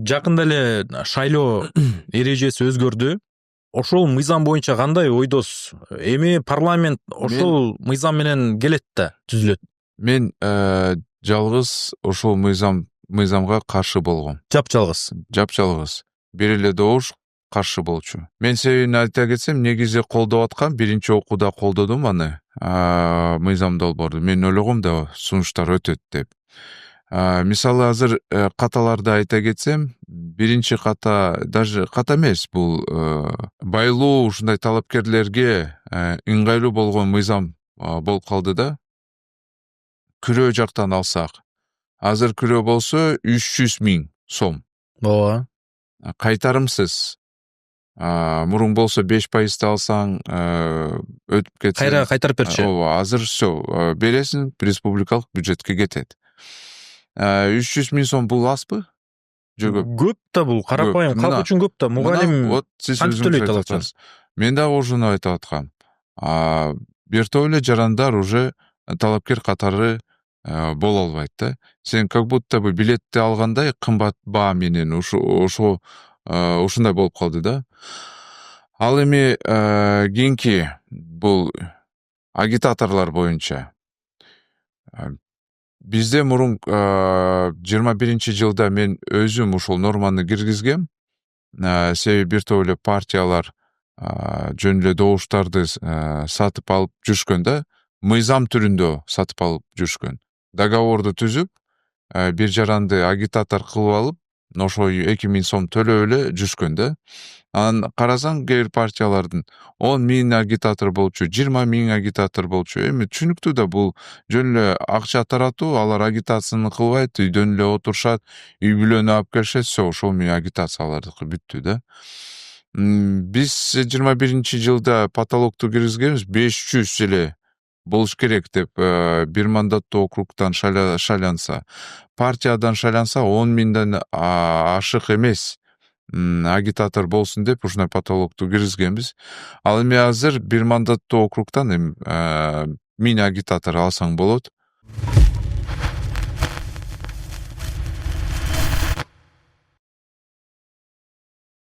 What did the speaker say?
жакында эле шайлоо эрежеси өзгөрдү. Ошол мыйзам боюнча кандай ойдосуз? Эми парламент ошол мыйзам менен келет да, түзүлөт. Мен жалгыз ошол мыйзамга каршы болгом. Жапжалгыз. Жапжалгыз. Бир эле добуш каршы болчу. Мен себебин айта кетсем, негизи колдоп аткам, биринчи окууда колдодум аны. Мыйзам долбоорду. Мен ойлогом да сунуштар өтөт деп. Мисалы азыр каталарды айта кетсем, биринчи ката, даже ката эмес, бул байлуу ушундай талапкерлерге ыңгайлуу болгон мыйзам болуп калды да. Күрөө жактан алсак, азыр күрөө болсо 300 000 сом. Ооба. Кайтарымсыз. Мурун болсо 5% алсаң, өтүп кетсе Кайра кайтарып берчү. Ооба, азыр всё, бересиң, республикалык бюджетке кетет. 300 000 сом бул азбы? Көп да бул, карапайым калк үчүн көп да. Мугалим вот сиз кантип төлөйт ал акчаны? Мен дагы ошону айтып аткам. Биртоп эле жарандар уже талапкер катары боло албайт да. Сен как будто бы билетти алгандай кымбат баа менен ушундай болуп калды да. Ал эми кийинки бул агитаторлор боюнча бизде мурун 21-жылда мен өзүм ушул норманы киргизгем. Себеби бир топ эле партиялар жөн эле добуштарды сатып алып жүрүшкөн да, мыйзам түрүндө сатып алып жүрүшкөн. Договорду түзүп, бир жаранды агитатор кылып алып, ошо 2000 сом төлөп эле жүрүшкөн да. Анан карасаң, кээ бир партиялардын 10 000 агитатор болчу, 20 000 агитатор болчу. Эми түшүнүктүү да, бул жөн эле акча таратуу, алар агитацияны кылбайт, үйдөн эле отурушат, үй бүлөнү алып келишет, всё, ошол менен агитациялардыкы бүттү да. Биз 21-жылда потолокту киргизгенбиз, 500 эле болуш керек деп, бир мандаттуу округтан шайланса, партиядан шайланса 10 000ден ашык эмес агитатор болсун деп ушундай потолокту киргизгенбиз. Ал эми азыр бир мандаттуу округтан 1000 агитатор алсаң болот.